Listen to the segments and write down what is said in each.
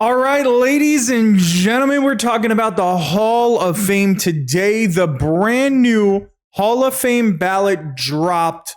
All right, ladies and gentlemen, we're talking about the Hall of Fame today. The brand new Hall of Fame ballot dropped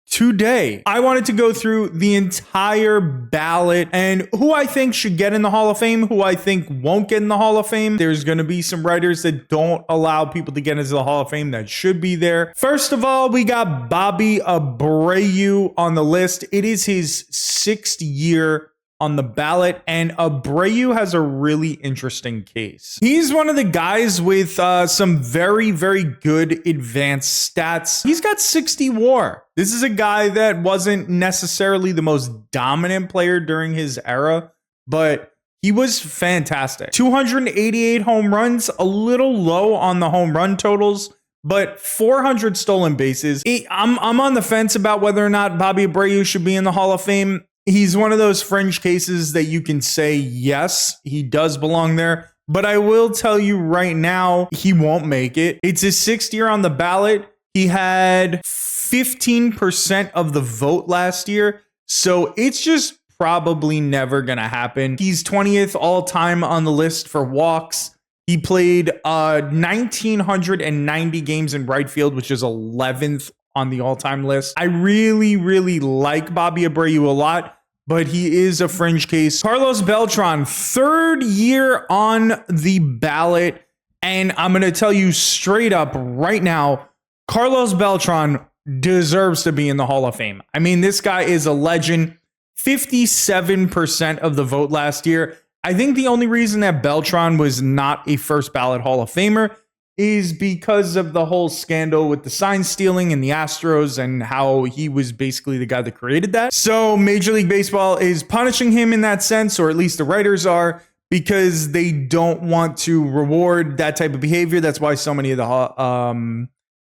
today. I wanted to go through the entire ballot and who I think should get in the Hall of Fame, who I think won't get in the Hall of Fame. There's going to be some writers that don't allow people to get into the Hall of Fame that should be there. First of all, we got Bobby Abreu on the list. It is his 6th year on the ballot, and Abreu has a really interesting case. He's one of the guys with some very, very good advanced stats. He's got 60 WAR. This is a guy that wasn't necessarily the most dominant player during his era, but he was fantastic. 288 home runs, a little low on the home run totals, but 400 stolen bases. I'm on the fence about whether or not Bobby Abreu should be in the Hall of Fame. He's one of those fringe cases that you can say, yes, he does belong there. But I will tell you right now, he won't make it. It's his 6th year on the ballot. He had 15% of the vote last year. So it's just probably never going to happen. He's 20th all time on the list for walks. He played 1,990 games in right field, which is 11th on the all-time list. I really, really like Bobby Abreu a lot, but he is a fringe case. Carlos Beltron, 3rd year on the ballot, and I'm going to tell you straight up right now, Carlos Beltron deserves to be in the Hall of Fame. I mean, this guy is a legend. 57% of the vote last year. I think the only reason that Beltron was not a first ballot Hall of Famer is because of the whole scandal with the sign stealing and the Astros and how he was basically the guy that created that. So Major League Baseball is punishing him in that sense, or at least the writers are, because they don't want to reward that type of behavior. That's why so many of the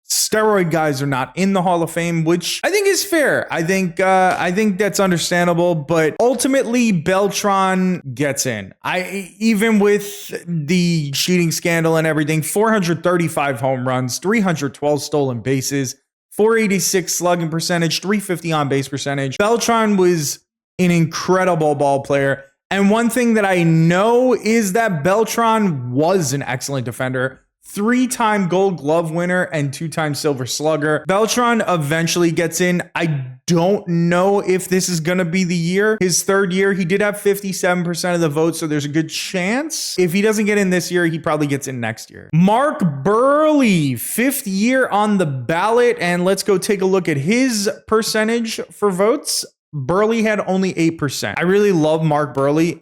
steroid guys are not in the Hall of Fame, which I think is fair. I think that's understandable, but ultimately Beltron gets in. Even with the cheating scandal and everything, 435 home runs, 312 stolen bases, 486 slugging percentage, 350 on base percentage. Beltron was an incredible ball player. And one thing that I know is that Beltron was an excellent defender. 3-time Gold Glove winner and 2-time Silver Slugger. Beltron eventually gets in. I don't know if this is going to be the year. His 3rd year, he did have 57% of the vote, so there's a good chance. If he doesn't get in this year, he probably gets in next year. Mark Burley, 5th year on the ballot, and let's go take a look at his percentage for votes. Burley had only 8%. I really love Mark Burley.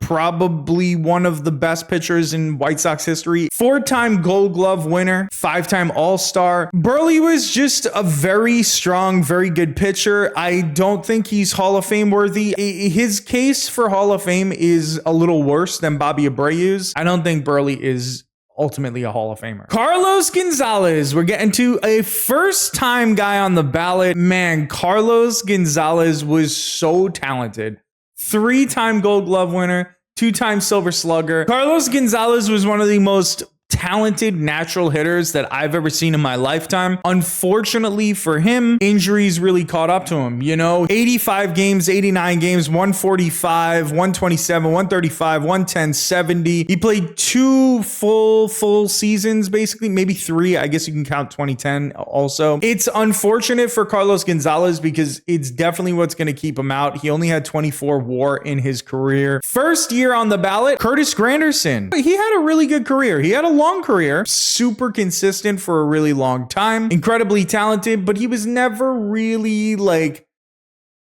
Probably one of the best pitchers in White Sox history. 4-time Gold Glove winner, 5-time All-Star. Burley was just a very strong, very good pitcher. I don't think he's Hall of Fame worthy. His case for Hall of Fame is a little worse than Bobby Abreu's. I don't think Burley is ultimately a Hall of Famer. Carlos Gonzalez. We're getting to a first-time guy on the ballot. Man, Carlos Gonzalez was so talented. 3-time Gold Glove winner, 2-time Silver Slugger. Carlos Gonzalez was one of the most talented natural hitters that I've ever seen in my lifetime. Unfortunately for him, injuries really caught up to him. 85 games, 89 games, 145, 127, 135, 110, 70. He played 2 full seasons, basically, maybe 3. I guess you can count 2010 also. It's unfortunate for Carlos Gonzalez because it's definitely what's going to keep him out. He only had 24 WAR in his career. 1st year on the ballot, Curtis Granderson. He had a really good career. He had a long career, super consistent for a really long time, incredibly talented, but he was never really like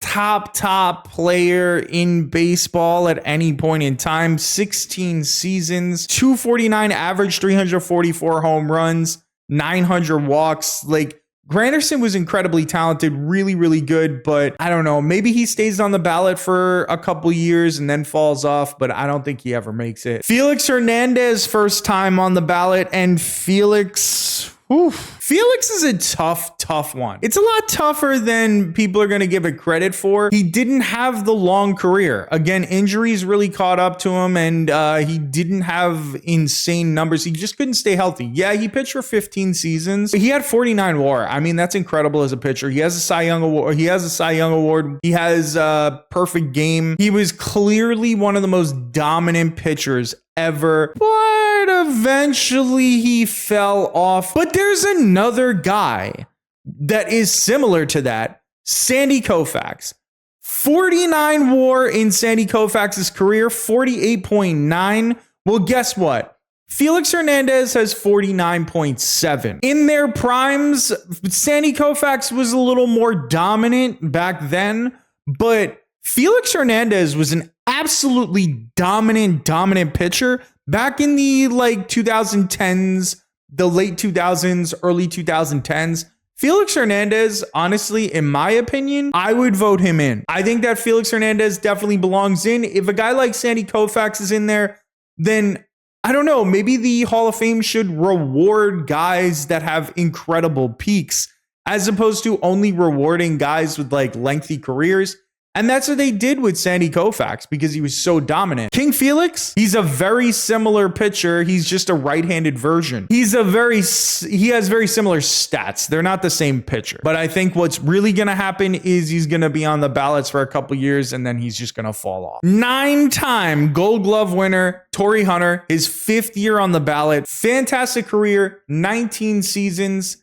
top player in baseball at any point in time. 16 seasons, 249 average, 344 home runs, 900 walks. Like, Granderson was incredibly talented, really, really good, but I don't know, maybe he stays on the ballot for a couple years and then falls off, but I don't think he ever makes it. Felix Hernandez, 1st time on the ballot, and Felix, Oof. Felix is a tough one. It's a lot tougher than people are going to give it credit for. He didn't have the long career. Again, injuries really caught up to him, and he didn't have insane numbers. He just couldn't stay healthy. Yeah, he pitched for 15 seasons. He had 49 WAR. I mean, that's incredible as a pitcher. He has a Cy Young Award. He has a perfect game. He was clearly one of the most dominant pitchers ever, but eventually he fell off. But there's another guy that is similar to that, Sandy Koufax. 49 WAR in Sandy Koufax's career, 48.9. Well, guess what? Felix Hernandez has 49.7. In their primes, Sandy Koufax was a little more dominant back then, but Felix Hernandez was an absolutely dominant pitcher back in the 2010s, the late 2000s, early 2010s. Felix Hernandez, honestly, in my opinion, I would vote him in. I think that Felix Hernandez definitely belongs in. If a guy like Sandy Koufax is in there, then I don't know, maybe the Hall of Fame should reward guys that have incredible peaks as opposed to only rewarding guys with lengthy careers. And that's what they did with Sandy Koufax because he was so dominant. King Felix, he's a very similar pitcher. He's just a right-handed version. He has very similar stats. They're not the same pitcher. But I think what's really going to happen is he's going to be on the ballots for a couple years and then he's just going to fall off. 9-time Gold Glove winner, Tory Hunter, his 5th year on the ballot. Fantastic career, 19 seasons.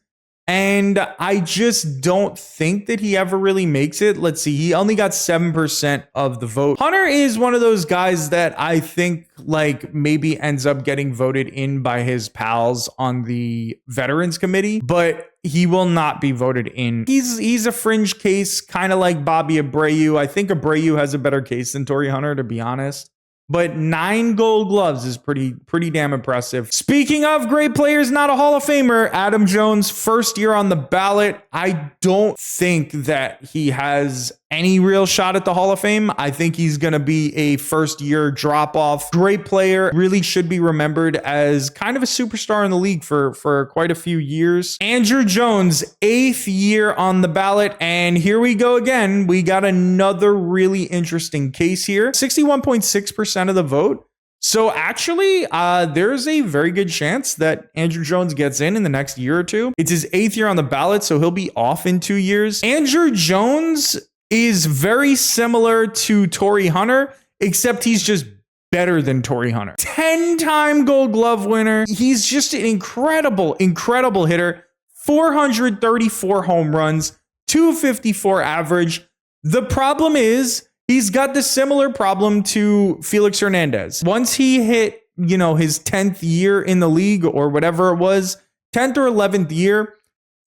And I just don't think that he ever really makes it. Let's see. He only got 7% of the vote. Hunter is one of those guys that I think maybe ends up getting voted in by his pals on the Veterans Committee, but he will not be voted in. He's a fringe case, kind of like Bobby Abreu. I think Abreu has a better case than Tory Hunter, to be honest. But 9 Gold Gloves is pretty damn impressive. Speaking of great players, not a Hall of Famer, Adam Jones, 1st year on the ballot. I don't think that he has any real shot at the Hall of Fame. I think he's going to be a 1st year drop off. Great player, really should be remembered as kind of a superstar in the league for quite a few years. Andrew Jones, 8th year on the ballot. And here we go again. We got another really interesting case here. 61.6% of the vote. So actually, there's a very good chance that Andrew Jones gets in the next year or two. It's his 8th year on the ballot, so he'll be off in 2 years. Andrew Jones is very similar to Tory Hunter, except he's just better than Tory Hunter. 10-time Gold Glove winner. He's just an incredible hitter. 434 home runs, 254 average. The problem is he's got the similar problem to Felix Hernandez. Once he hit, his 10th year in the league or whatever it was, 10th or 11th year,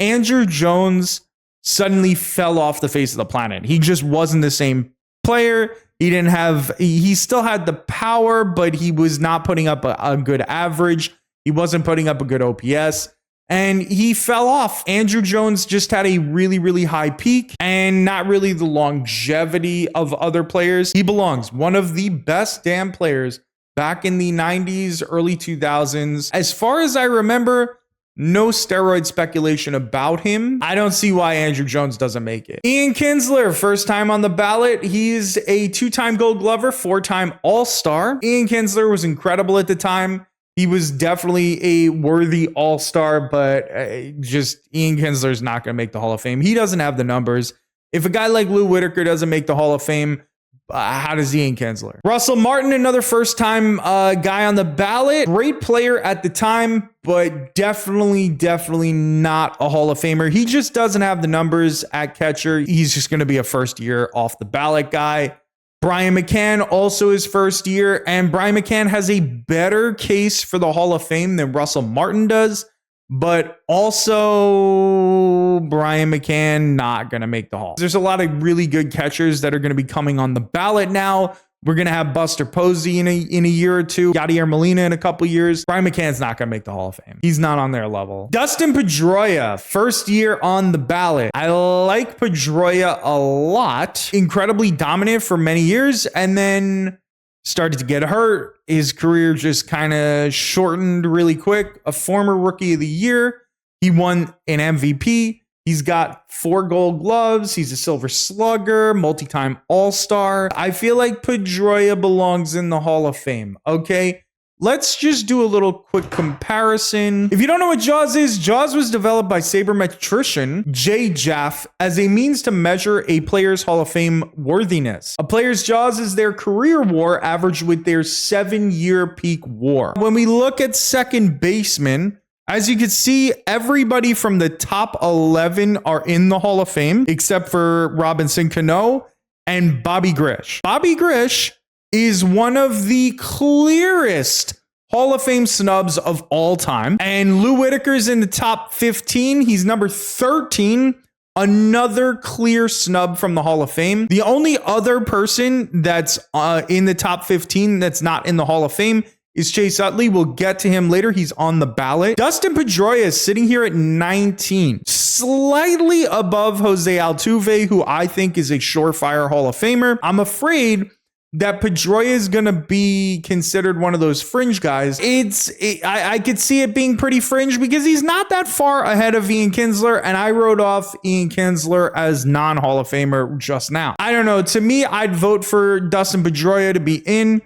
Andrew Jones suddenly fell off the face of the planet. He just wasn't the same player. He still had the power, but he was not putting up a good average. He wasn't putting up a good OPS. And he fell off. Andrew Jones just had a really high peak and not really the longevity of other players. He belongs. One of the best damn players back in the 90s, early 2000s. As far as I remember, no steroid speculation about him. I don't see why Andrew Jones doesn't make it. Ian Kinsler, 1st time on the ballot. He's a 2-time Gold Glover, 4-time All-Star. Ian Kinsler was incredible at the time. He was definitely a worthy all-star, but just Ian Kinsler's not going to make the Hall of Fame. He doesn't have the numbers. If a guy like Lou Whitaker doesn't make the Hall of Fame, how does Ian Kinsler? Russell Martin, another first-time guy on the ballot. Great player at the time, but definitely not a Hall of Famer. He just doesn't have the numbers at catcher. He's just going to be a first-year off-the-ballot guy. Brian McCann, also his 1st year, and Brian McCann has a better case for the Hall of Fame than Russell Martin does, but also Brian McCann not going to make the Hall. There's a lot of really good catchers that are going to be coming on the ballot now. We're going to have Buster Posey in a year or two, Yadier Molina in a couple years. Brian McCann's not going to make the Hall of Fame. He's not on their level. Dustin Pedroia, 1st year on the ballot. I like Pedroia a lot. Incredibly dominant for many years and then started to get hurt. His career just kind of shortened really quick. A former Rookie of the Year. He won an MVP. He's got 4 gold gloves. He's a silver slugger, multi-time all-star. I feel like Pedroia belongs in the Hall of Fame, okay? Let's just do a little quick comparison. If you don't know what JAWS is, JAWS was developed by sabermetrician Jay Jaff as a means to measure a player's Hall of Fame worthiness. A player's JAWS is their career WAR averaged with their 7-year peak WAR. When we look at second baseman, as you can see, everybody from the top 11 are in the Hall of Fame, except for Robinson Cano and Bobby Grish. Bobby Grish is one of the clearest Hall of Fame snubs of all time. And Lou Whitaker's in the top 15. He's number 13. Another clear snub from the Hall of Fame. The only other person that's in the top 15 that's not in the Hall of Fame is Chase Utley. We'll get to him later. He's on the ballot. Dustin Pedroia is sitting here at 19, slightly above Jose Altuve, who I think is a surefire Hall of Famer. I'm afraid that Pedroia is going to be considered one of those fringe guys. I could see it being pretty fringe because he's not that far ahead of Ian Kinsler, and I wrote off Ian Kinsler as non-Hall of Famer just now. I don't know. To me, I'd vote for Dustin Pedroia to be in,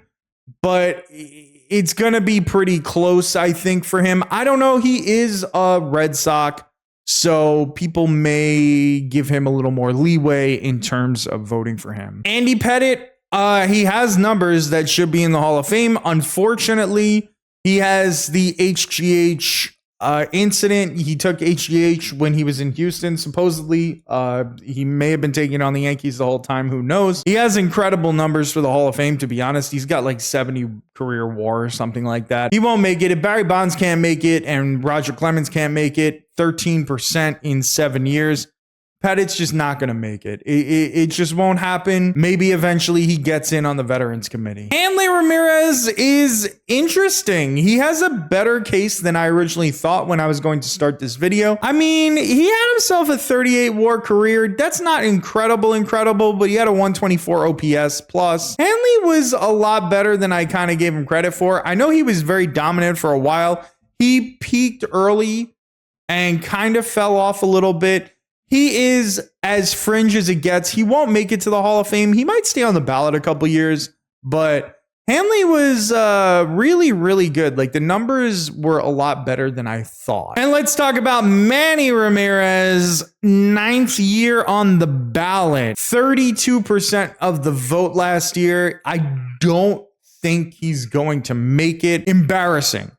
but it's going to be pretty close, I think, for him. I don't know. He is a Red Sox, so people may give him a little more leeway in terms of voting for him. Andy Pettitte, he has numbers that should be in the Hall of Fame. Unfortunately, he has the HGH incident. He took HGH when he was in Houston. Supposedly, he may have been taking on the Yankees the whole time. Who knows? He has incredible numbers for the Hall of Fame, to be honest. He's got like 70 career WAR or something like that. He won't make it. If Barry Bonds can't make it and Roger Clemens can't make it, 13% in 7 years. Pettitte's just not going to make it. It just won't happen. Maybe eventually he gets in on the Veterans Committee. Hanley Ramirez is interesting. He has a better case than I originally thought when I was going to start this video. I mean, he had himself a 38 WAR career. That's not incredible, but he had a 124 OPS plus. Hanley was a lot better than I kind of gave him credit for. I know he was very dominant for a while. He peaked early and kind of fell off a little bit. He is as fringe as it gets. He won't make it to the Hall of Fame. He might stay on the ballot a couple years, but Hanley was really, really good. Like, the numbers were a lot better than I thought. And let's talk about Manny Ramirez, 9th year on the ballot, 32% of the vote last year. I don't think he's going to make it. Embarrassing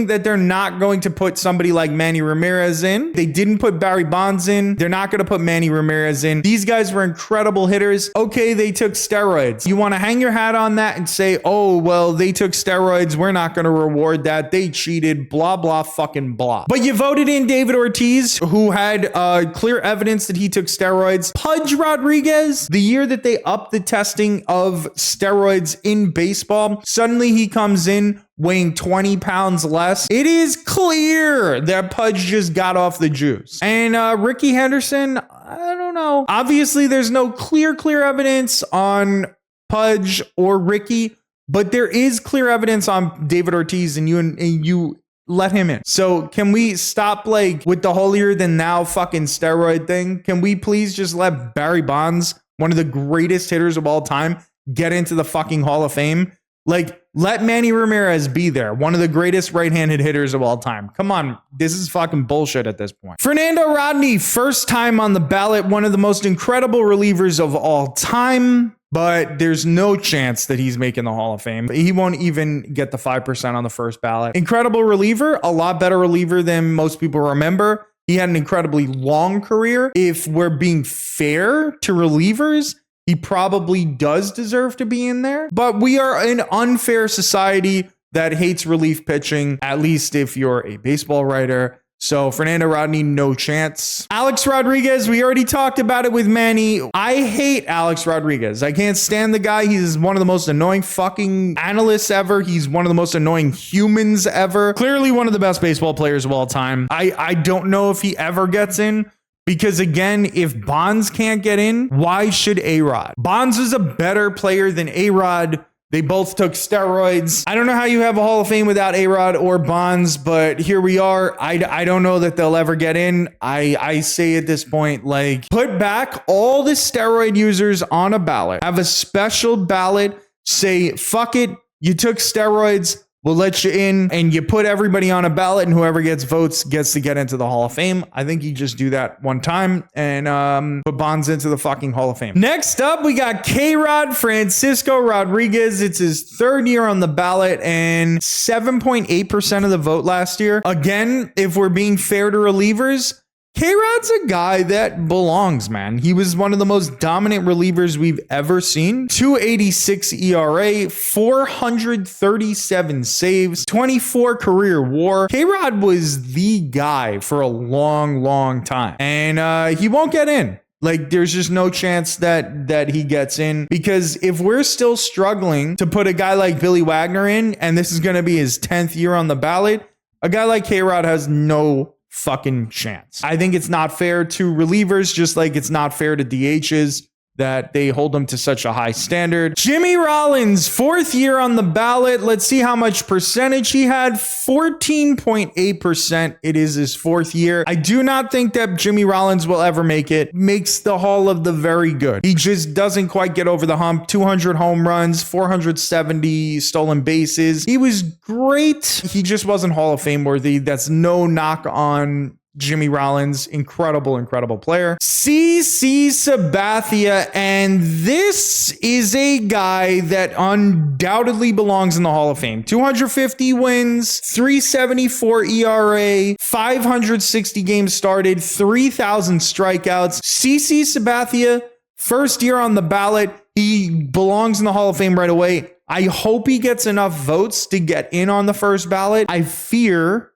that they're not going to put somebody like Manny Ramirez in. They didn't put Barry Bonds in. They're not going to put Manny Ramirez in. These guys were incredible hitters. Okay, they took steroids. You want to hang your hat on that and say, oh, well, they took steroids. We're not going to reward that. They cheated, blah, blah, fucking blah. But you voted in David Ortiz, who had clear evidence that he took steroids. Pudge Rodriguez, the year that they upped the testing of steroids in baseball, suddenly he comes in weighing 20 pounds less. It is clear that Pudge just got off the juice. And Ricky Henderson, I don't know. Obviously, there's no clear evidence on Pudge or Ricky, but there is clear evidence on David Ortiz, and you let him in. So can we stop like with the holier than thou fucking steroid thing? Can we please just let Barry Bonds, one of the greatest hitters of all time, get into the fucking Hall of Fame? Like, let Manny Ramirez be there, one of the greatest right-handed hitters of all time. Come on, this is fucking bullshit at this point. Fernando Rodney, first time on the ballot, one of the most incredible relievers of all time, but there's no chance that he's making the Hall of Fame. He won't even get the 5% on the first ballot. Incredible reliever, a lot better reliever than most people remember. He had an incredibly long career. If we're being fair to relievers, he probably does deserve to be in there, but we are an unfair society that hates relief pitching, at least if you're a baseball writer. So Fernando Rodney, no chance. Alex Rodriguez, we already talked about it with Manny. I hate Alex Rodriguez. I can't stand the guy. He's one of the most annoying fucking analysts ever. He's one of the most annoying humans ever. Clearly one of the best baseball players of all time. I don't know if he ever gets in. Because again, if Bonds can't get in, why should KRod? Bonds is a better player than KRod They both took steroids. I don't know how you have a Hall of Fame without KRod or Bonds, but here we are. I don't know that they'll ever get in. I say at this point, like, put back all the steroid users on a ballot. Have a special ballot. Say, fuck it. You took steroids. We'll let you in, and you put everybody on a ballot, and whoever gets votes gets to get into the Hall of Fame. I think you just do that one time and put Bonds into the fucking Hall of Fame. Next up, we got KRod Francisco Rodriguez. It's his third year on the ballot and 7.8% of the vote last year. Again, if we're being fair to relievers, KRod's a guy that belongs, man. He was one of the most dominant relievers we've ever seen. 286 ERA, 437 saves, 24 career WAR. KRod was the guy for a long, long time. And he won't get in. Like, there's just no chance that he gets in, because if we're still struggling to put a guy like Billy Wagner in, and this is going to be his 10th year on the ballot, a guy like KRod has no fucking chance. I think it's not fair to relievers, just like it's not fair to DHs that they hold them to such a high standard. Jimmy Rollins, fourth year on the ballot. Let's see how much percentage he had. 14.8%. It is his fourth year. I do not think that Jimmy Rollins will ever make it. Makes the Hall of the Very Good. He just doesn't quite get over the hump. 200 home runs, 470 stolen bases. He was great. He just wasn't Hall of Fame worthy. That's no knock on Jimmy Rollins. Incredible, incredible player. CC Sabathia, and this is a guy that undoubtedly belongs in the Hall of Fame. 250 wins, 374 ERA, 560 games started, 3,000 strikeouts. CC Sabathia, first year on the ballot. He belongs in the Hall of Fame right away. I hope he gets enough votes to get in on the first ballot. I fear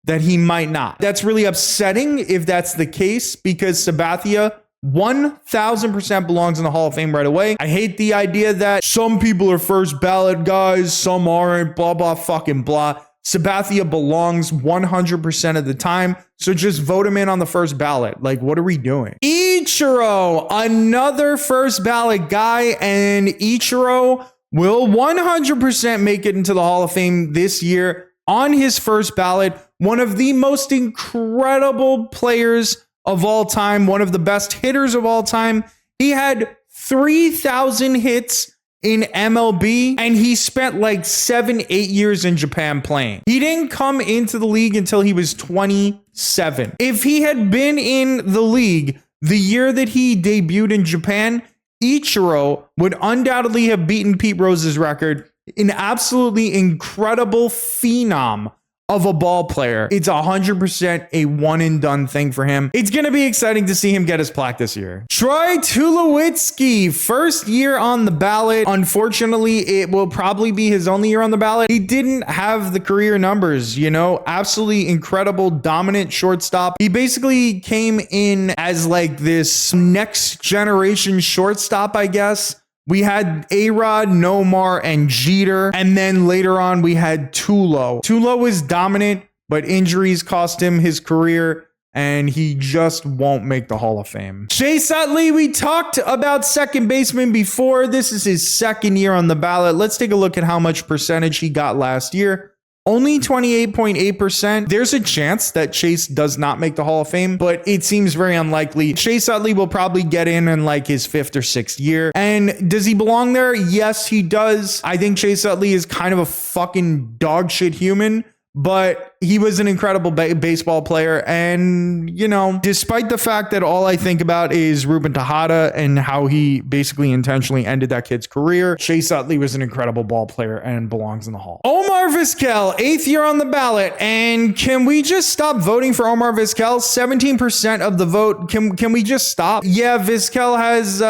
that he might not. That's really upsetting if that's the case, because Sabathia 1000% belongs in the Hall of Fame right away. I hate the idea that some people are first ballot guys, some aren't, blah, blah, fucking blah. Sabathia belongs 100% of the time. So just vote him in on the first ballot. Like, what are we doing? Ichiro, another first ballot guy, and Ichiro will 100% make it into the Hall of Fame this year on his first ballot. One of the most incredible players of all time, one of the best hitters of all time. He had 3,000 hits in MLB, and he spent like 7-8 years in Japan playing. He didn't come into the league until he was 27. If he had been in the league the year that he debuted in Japan, Ichiro would undoubtedly have beaten Pete Rose's record. An absolutely incredible phenom of a ball player. It's 100% a one and done thing for him. It's going to be exciting to see him get his plaque this year. Troy Tulowitzki, first year on the ballot. Unfortunately, it will probably be his only year on the ballot. He didn't have the career numbers, you know, absolutely incredible, dominant shortstop. He basically came in as like this next generation shortstop, I guess. We had KRod, Nomar, and Jeter. And then later on, we had Tulo. Tulo was dominant, but injuries cost him his career, and he just won't make the Hall of Fame. Chase Utley, we talked about second baseman before. This is his second year on the ballot. Let's take a look at how much percentage he got last year. Only 28.8%. There's a chance that Chase does not make the Hall of Fame, but it seems very unlikely. Chase Utley will probably get in like his 5th or 6th year. And does he belong there? Yes, he does. I think Chase Utley is kind of a fucking dog shit human, but he was an incredible baseball player. And, you know, despite the fact that all I think about is Ruben Tejada and how he basically intentionally ended that kid's career, Chase Utley was an incredible ball player and belongs in the Hall. Omar Vizquel, 8th year on the ballot. And can we just stop voting for Omar Vizquel? 17% of the vote. Can we just stop? Yeah, Vizquel has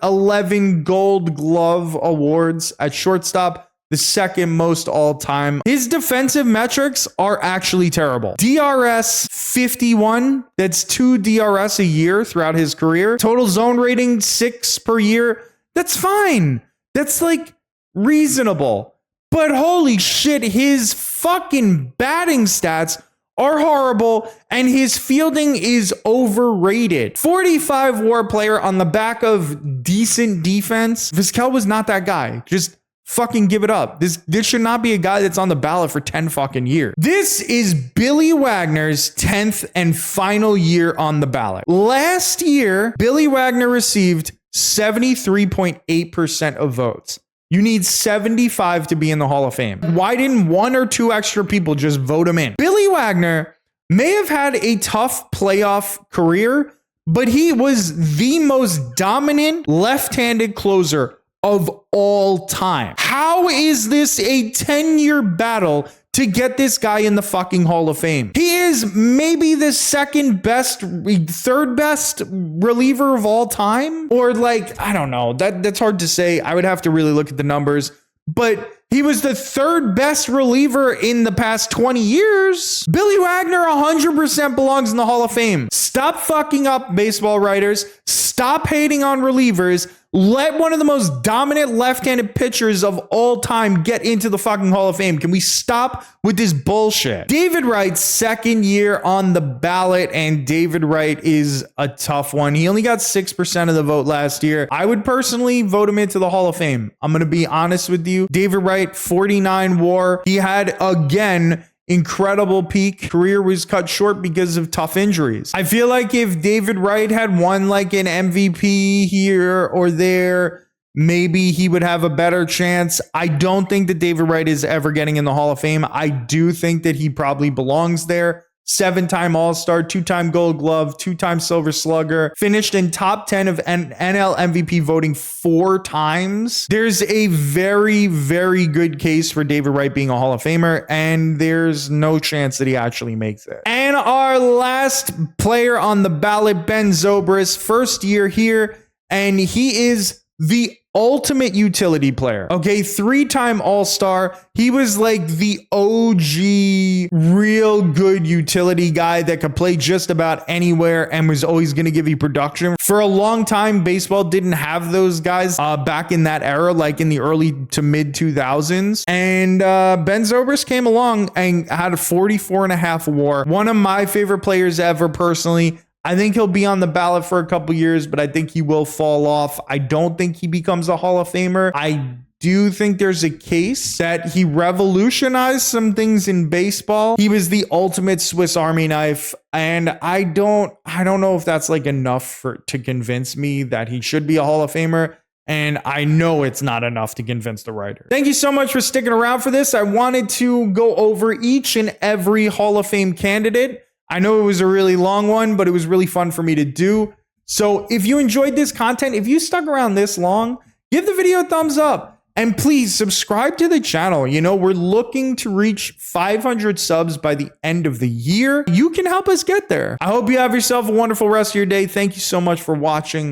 11 Gold Glove awards at shortstop, the second most all time. His defensive metrics are actually terrible. DRS 51, that's 2 DRS a year throughout his career. Total zone rating 6 per year. That's fine. That's like reasonable. But holy shit, his fucking batting stats are horrible, and his fielding is overrated. 45 WAR player on the back of decent defense. Vizquel was not that guy. Just fucking give it up. This should not be a guy that's on the ballot for 10 fucking years. This is Billy Wagner's 10th and final year on the ballot. Last year, Billy Wagner received 73.8% of votes. You need 75 to be in the Hall of Fame. Why didn't one or two extra people just vote him in? Billy Wagner may have had a tough playoff career, but he was the most dominant left-handed closer of all time. How is this a 10-year battle to get this guy in the fucking Hall of Fame? He is maybe the second best, third best reliever of all time? Or like, I don't know. That's hard to say. I would have to really look at the numbers. But he was the third best reliever in the past 20 years. Billy Wagner 100% belongs in the Hall of Fame. Stop fucking up, baseball writers. Stop hating on relievers. Let one of the most dominant left-handed pitchers of all time get into the fucking Hall of Fame. Can we stop with this bullshit? David Wright's second year on the ballot, and David Wright is a tough one. He only got 6% of the vote last year. I would personally vote him into the Hall of Fame. I'm going to be honest with you. David Wright, 49 WAR. He had, again, incredible peak. Career was cut short because of tough injuries. I feel like if David Wright had won like an MVP here or there, maybe he would have a better chance. I don't think that David Wright is ever getting in the Hall of Fame. I do think that he probably belongs there. 7-time All-Star, 2-time Gold Glove, 2-time Silver Slugger, finished in top 10 of NL MVP voting 4 times. There's a very, very good case for David Wright being a Hall of Famer, and there's no chance that he actually makes it. And our last player on the ballot, Ben Zobris, first year here, and he is the ultimate utility player. Okay, 3-time All-Star. He was like the OG, real good utility guy that could play just about anywhere and was always going to give you production. For a long time, baseball didn't have those guys back in that era, like in the early to mid 2000s. And Ben Zobris came along and had a 44.5 WAR. One of my favorite players ever, personally. I think he'll be on the ballot for a couple years, but I think he will fall off. I don't think he becomes a Hall of Famer. I do think there's a case that he revolutionized some things in baseball. He was the ultimate Swiss Army knife, and I don't know if that's like enough to convince me that he should be a Hall of Famer. And I know it's not enough to convince the writer. Thank you so much for sticking around for this. I wanted to go over each and every Hall of Fame candidate. I know it was a really long one, but it was really fun for me to do. So if you enjoyed this content, if you stuck around this long, give the video a thumbs up and please subscribe to the channel. You know, we're looking to reach 500 subs by the end of the year. You can help us get there. I hope you have yourself a wonderful rest of your day. Thank you so much for watching.